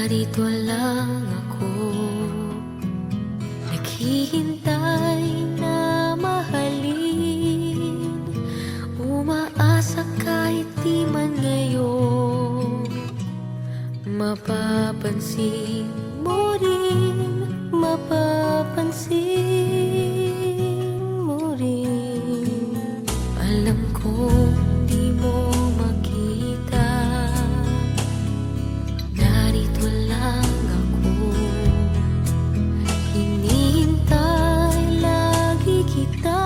Narito lang ako, naghihintay na mahalin. Umaasa kahit di man ngayon mapapansin mo rin, mapapansin mo rin. Alam kong di mo makita, narito lang ako, hinihintay lagi kita.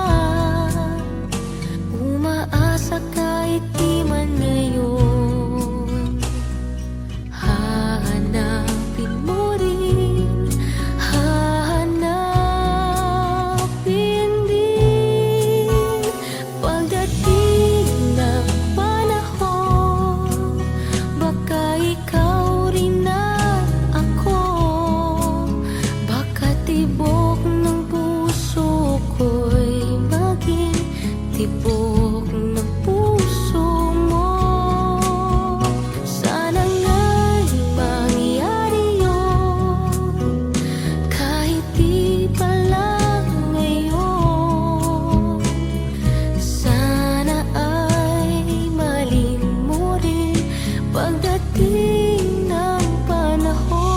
Umaasa kahit di man ngayon, hahanapin mo rin, hahanapin din. Pagdating ng panahon, baka ikaw rin at ako, baka tibok ng puso ko'y maging tibok ng puso mo. Sana nga'y mangyari yun, kahit di pa lang ngayon. Sana ay mahalin mo rin pagdating ng panahon.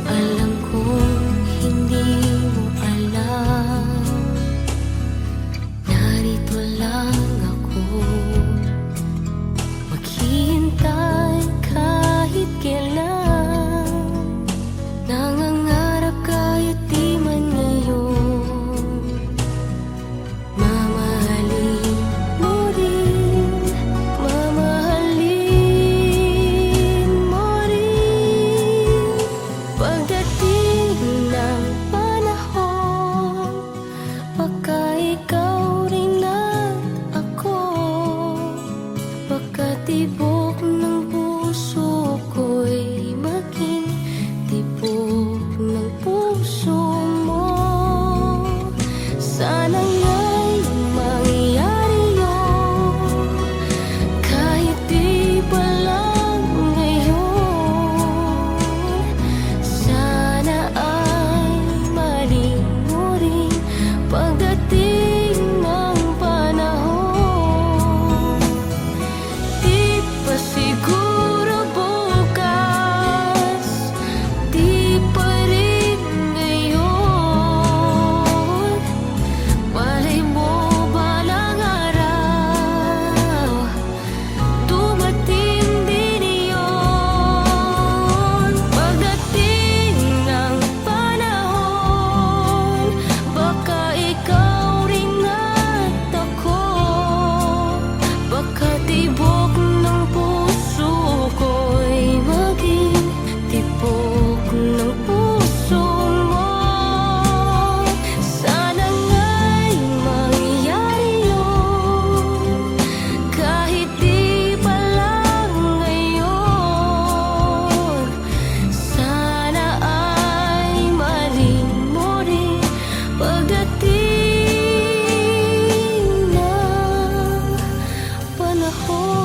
Alam kong hindi mo alam, narito lang ako, maghihintay kahit kailan. Nangangarap kahit di man ngayon, mamahalin mo rin, mamahalin mo rin. Pagdating ng panahon, baka ikaw rin at ako, baka tibok ng puso ko'y maging tibok ng puso mo. Sana nga'y mangyari yun, kahit di pa lang ngayon. Sana ay mahalin mo rin pagdating ng panahon. Di pa siguro bukas, di pa rin ngayon. Malay mo balang araw, dumating din iyon. Pagdating ng panahon, baka ikaw rin at ako, baka tibok ng puso ko'y maging tibok ng puso mo. Sana nga'y mangyari yun, kahit di pa lang ngayon. Sana ay mahalin mo rin pagdating ng panahon.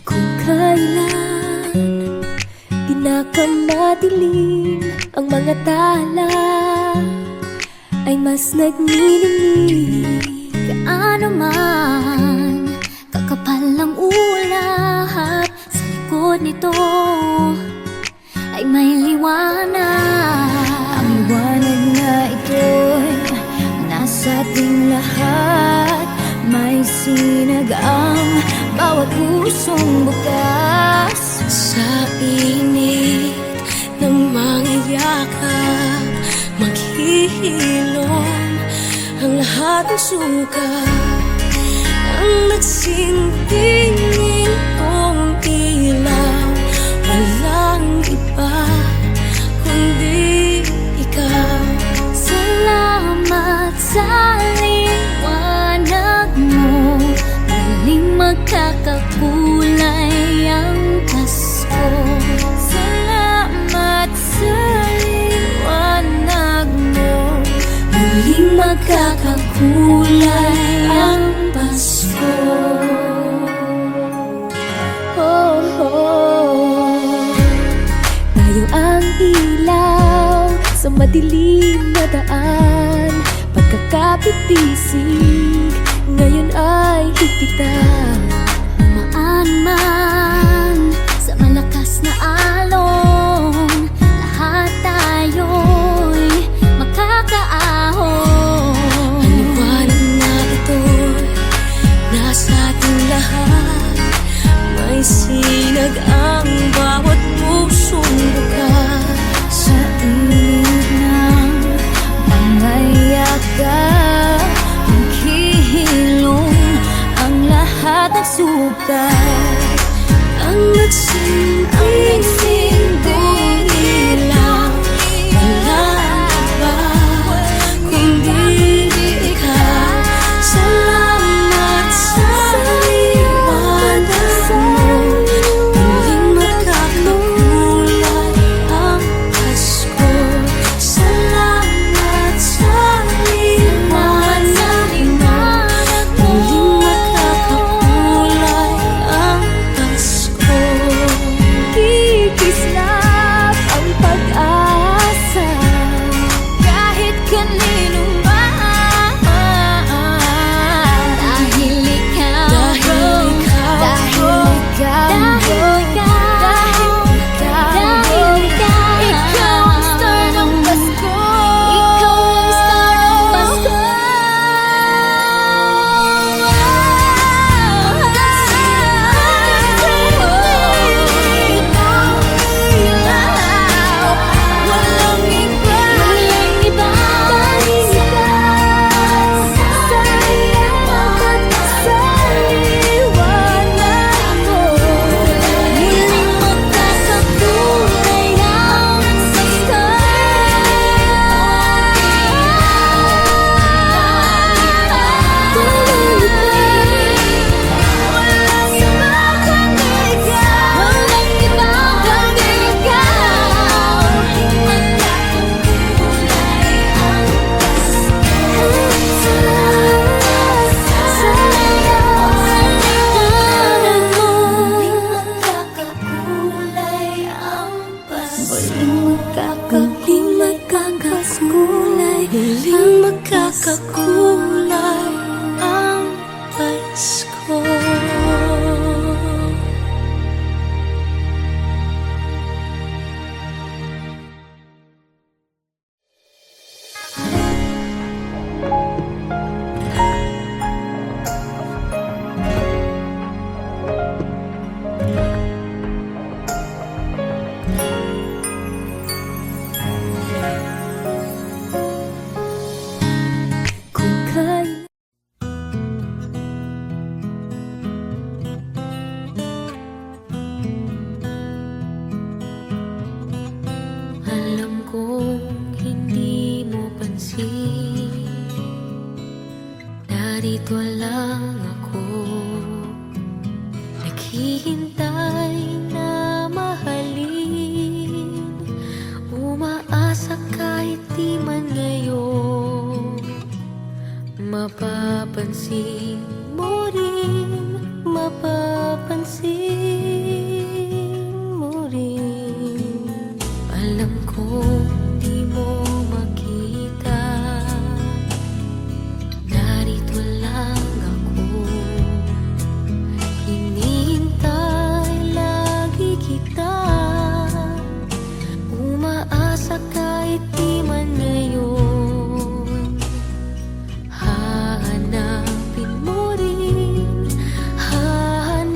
Kung kailan pinakamadilim ang mga tala, ay mas nagniningning. Gaano man kakapal ang ulap, sa likod nito ay may liwanag. Ang liwanag na ito'y nasa ating lahat, may sinag ang bawat pusong bukas. Sa init ng mga yakap, maghihilom ang lahat ng suka. Ang nagsintingin kong ilaw, walang iba kundi ikaw. Salamat sa liwanag mo, muling magkakakulay ang Pasko. Salamat sa liwanag mo, muling magkakakulay ang Pasko. Oh, oh. Tayo ang ilaw sa madilim na daan, pagkakapitisig ngayon ay higpitan. Umaan man sa malakas na alon, lahat tayo'y makakaahon. Ang liwanag na ito'y nasa ating lahat, may sinag ang bawat pusong bukas. Sa init ng mga yakap, maghihilom ang lahat ng sukat. Ang nagsinding ilaw, walang iba kundi ikaw. Salamat sa liwanag mo, muling magkakakulay ang Pasko. Salamat sa liwanag mo, muling magkakakulay ang Pasko. Kikislap ang pag-asa kahit kanino man, dahil ikaw, ikaw ang star ng Pasko. Ikaw ang star ng Pasko. Walang iba, dahil ikaw sa liwanag mo, muling magkakakulay ang Pasko. Walang iba kundi ikaw, walang iba kundi ikaw, muling magkakakulay ang Pasko. Sa liwanag mo, muling magkakakulay ang Pasko. Muling magkakakulay, muling magkakakulay ang Pasko. Kung kailan alam kong hindi mo pansin, narito lang ako, naghihintay na mahalin, umaasa kahit di man ngayon. Mapapansin mo rin, mapapansin mo rin. Alam kong di mo makita, narito lang ako, hinihintay lagi kita, umaasa kahit di man ngayon. Hahanapin mo rin, hahanapin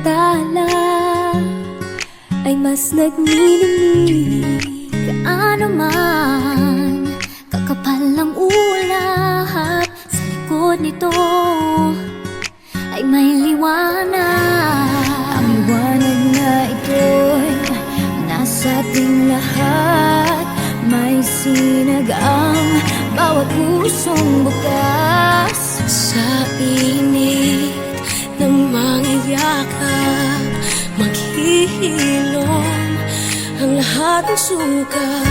tala ay mas nagniningning. Gaano man kakapal ang ulap, sa likod nito ay may liwanag. Ang liwanag na ito'y nasa ating lahat. May sinag ang bawat pusong bukas. Sa init ng mga yakap, maghihilom ang lahat ng sukat.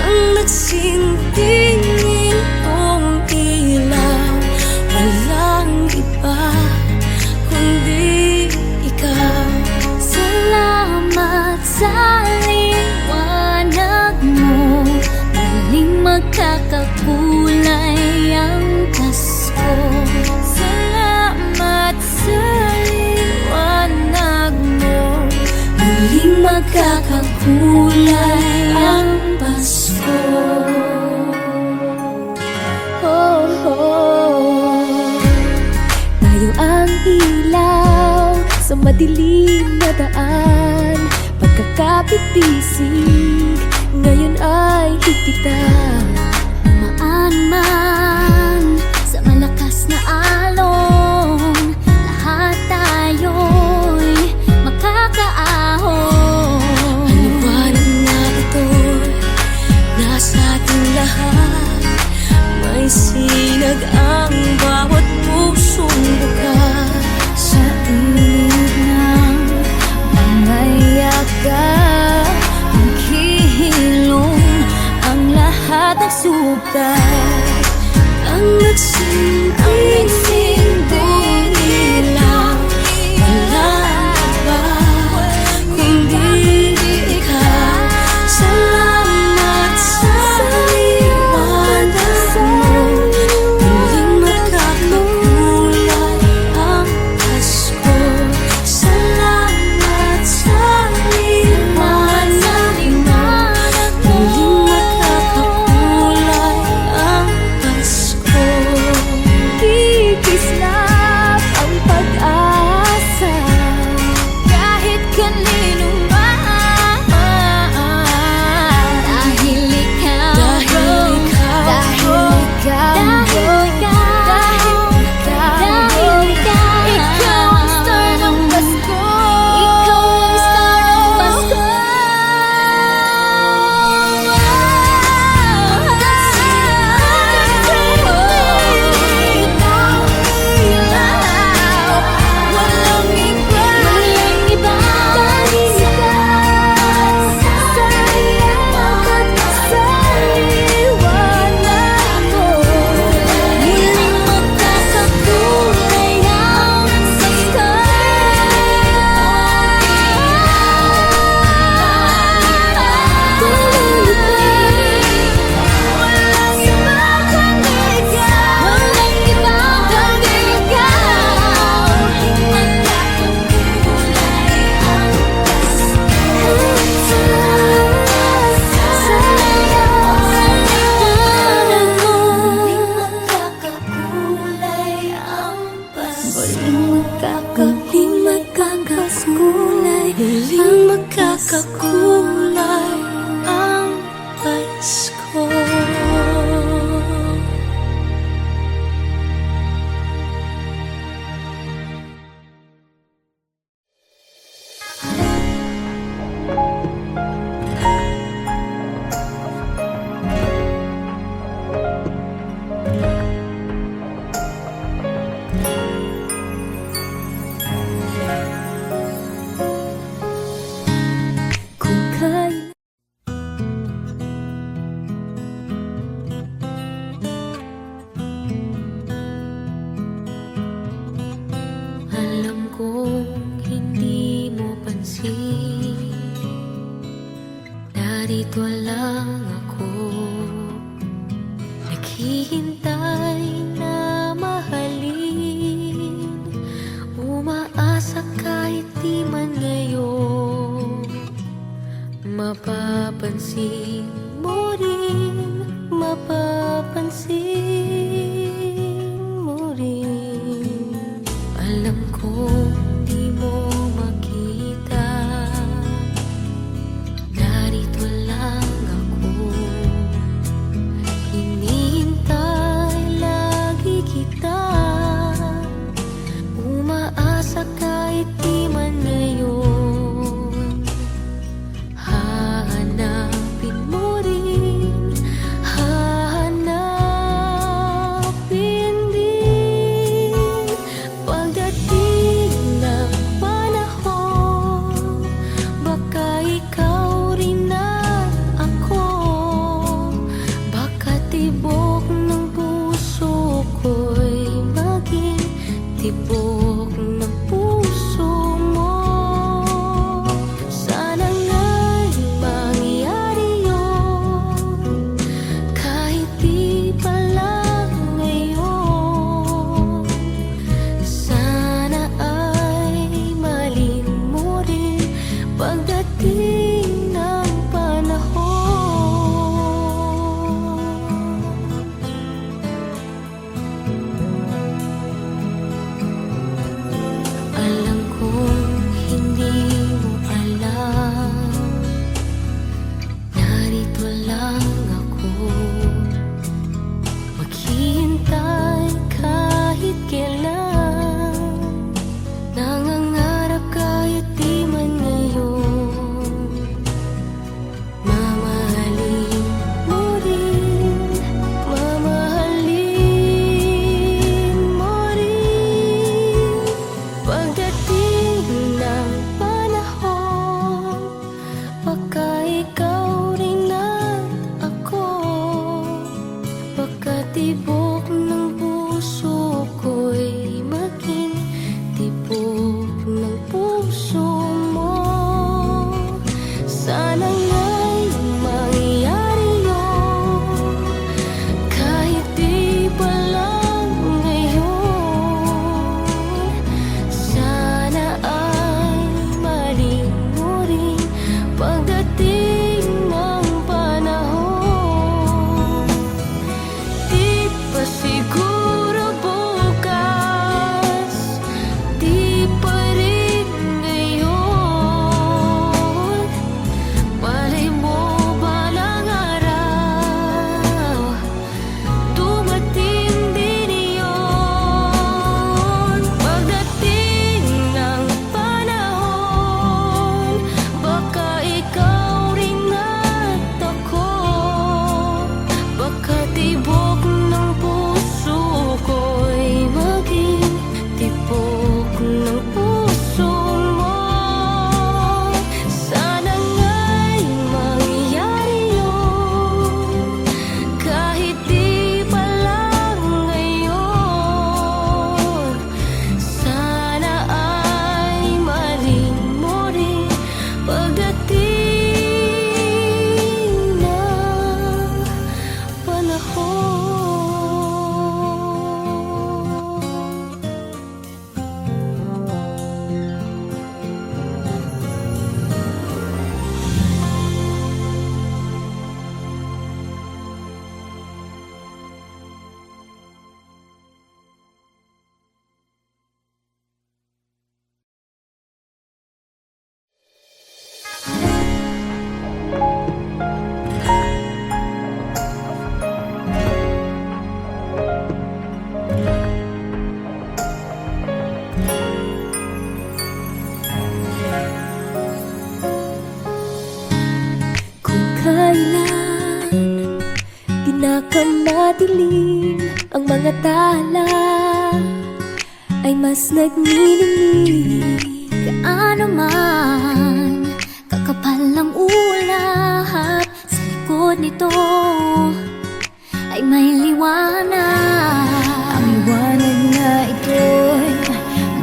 Ang nagsintingin kong ilaw, walang iba kundi ikaw. Salamat sa liwanag mo, muling magkakakulay ang Pasko. Salamat sa liwanag mo, Muling magkakakulay ang Pasko. oh, oh. Tayo ang ilaw sa madilim na daan. Pagkakapit-bisig, ngayon ay higpitan. Dumaan man sa malakas na alon, lahat tayo'y makakaahon. Ang liwanag na ito'y nasa ating lahat. May sinag ang bawat pusong bukas. Sa init ng mga yakap, maghihilom ang lahat ng sukat. Ang nagsinting ilaw, walang iba kundi ikaw. Salamat sa liwanag mo, muling magkakakulay ang Pasko. Salamat sa liwanag mo, muling magkakakulay ang Pasko. Kikislap ang pag-asa kahit kanino man. Dahil ikaw, Dahil ikaw, Dahil ikaw ang star ng Pasko. ikaw ang star ng Pasko. Walang iba, Walang iba, dahil ikaw sa liwanag mo. muling magkakakulay ang Pasko. Walang iba kundi ikaw. Walang iba kundi ikaw. Muling magkakakulay ang muling magkakakulay ang Pasko. Kung kailan Alam kong hindi mo pansin, narito lang ako, naghihintay na mahalin, umaasa kahit di man ngayon. Mapapansin mo rin, mapapansin mo rin. Alam ko di Pagdating ng panahon, baka ikaw rin at ako. Pagkatibok ng puso ko'y maging tibok ng puso mo. Sana nga'y mangyari yun, kahit di pa lang ngayon. Sana ay maling mo rin pagdating ng panahon. Di pa siguro bukas, di pa rin ngayon. Malay mo balang araw, dumating din iyon. Pagdating ng panahon, baka ikaw rin at ako. Baka tibok ng puso ko'y maging tibok ng puso mo. Sana nga'y mangyari yun, kahit di pa lang ngayon. Sana ay maling mo rin pagdating ng panahon. Kung kailan pinakamadilim ang mga tala, ay mas nagniningning. Gaano man kakapal ang ulap, sa likod nito ay may liwanag. Ang liwanag na ito'y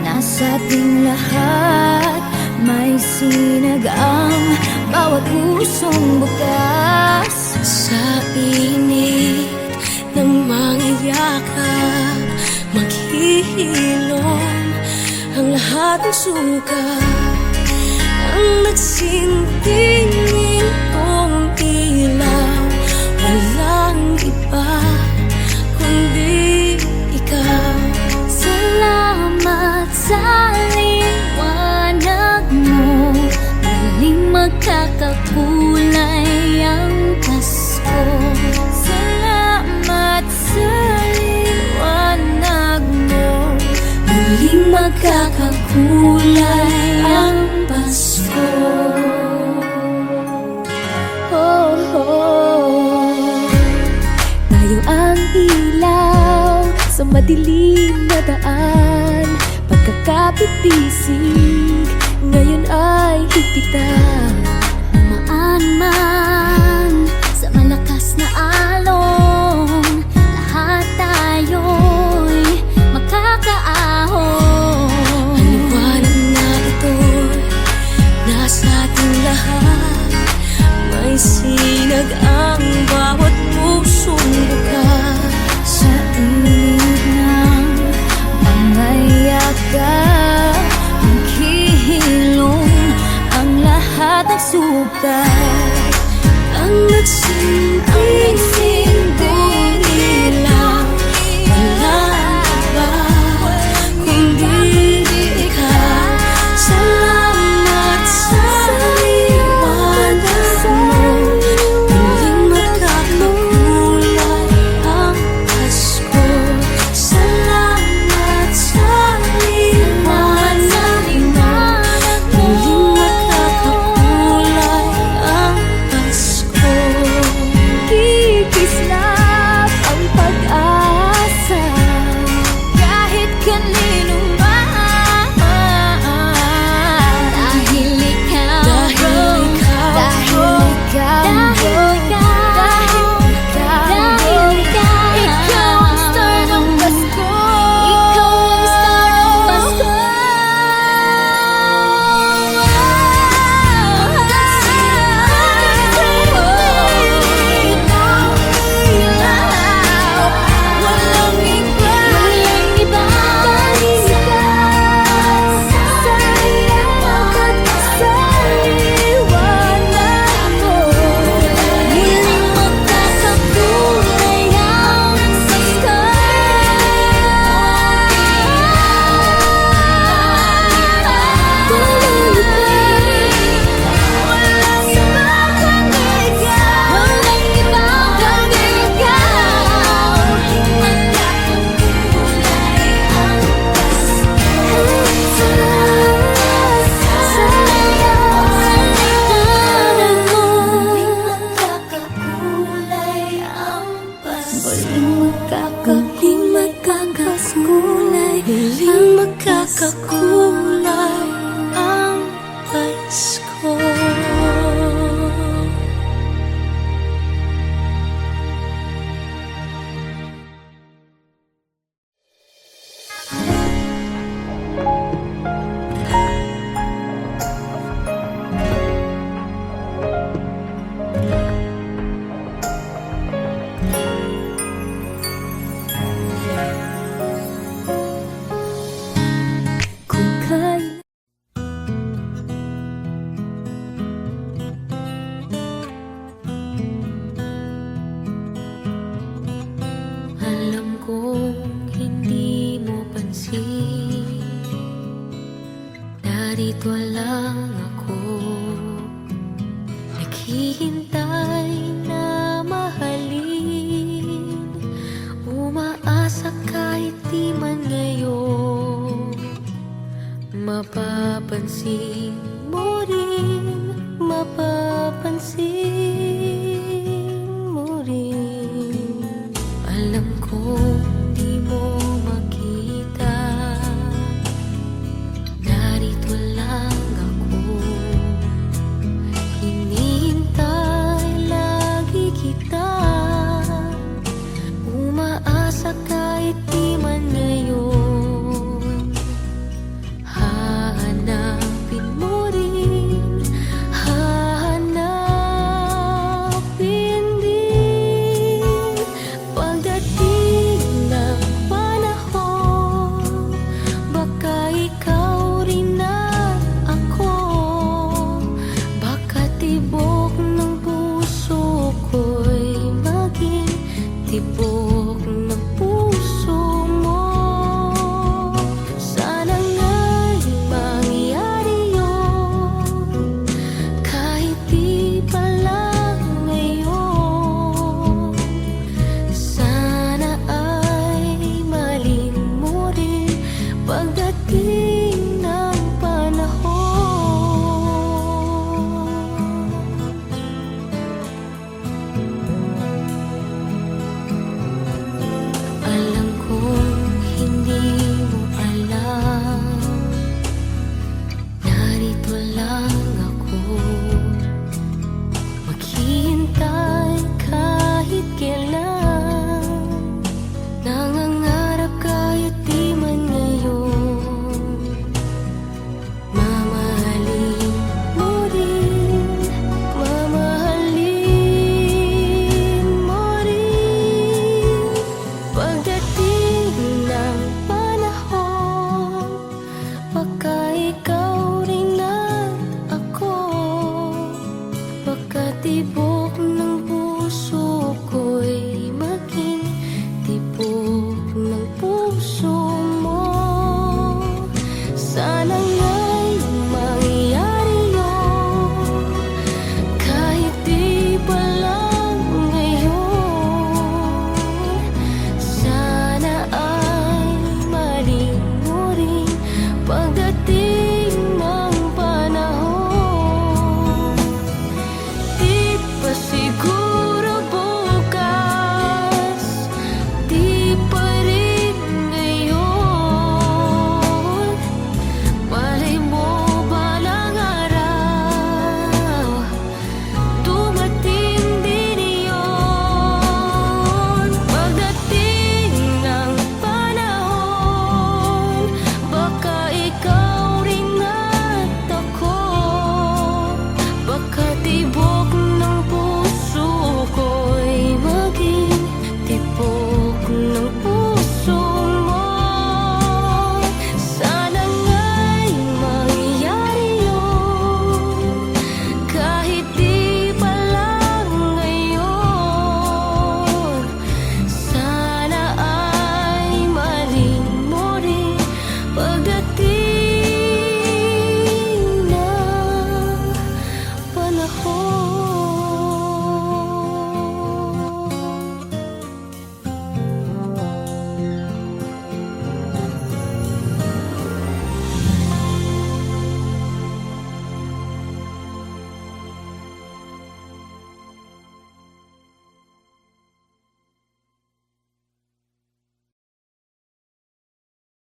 nasa ating lahat. May sinag ang bawat pusong bukas. Sa init ng mga yakap, maghihilom ang lahat ng sukat. Ang nagsinting itong ilaw, walang iba kundi ikaw. Salamat sa liwanag mo, muling magkakakulay ang Pasko. Salamat sa liwanag mo, muling magkakakulay ang Pasko. Oh, oh. Tayo ang ilaw sa madilim na daan. Pagkakapit-bisig, ngayon ay higpitan. Dumaan man sa malakas na alon, lahat tayo'y makakaahon. Ang liwanag na ito'y nasa ating lahat. May sinag ang bawat pusong bukas. Sa init ng mga yakap, maghihilom ang lahat ng sukat. Ang nagsinting ilaw, walang iba kundi ikaw. Salamat sa liwanag mo, muling magkakakulay ang Pasko. Salamat sa liwanag mo, muling magkakakulay ang Pasko. narito lang ako, naghihintay na mahalin, umaasa kahit di man ngayon. Mapapansin mo rin, mapapansin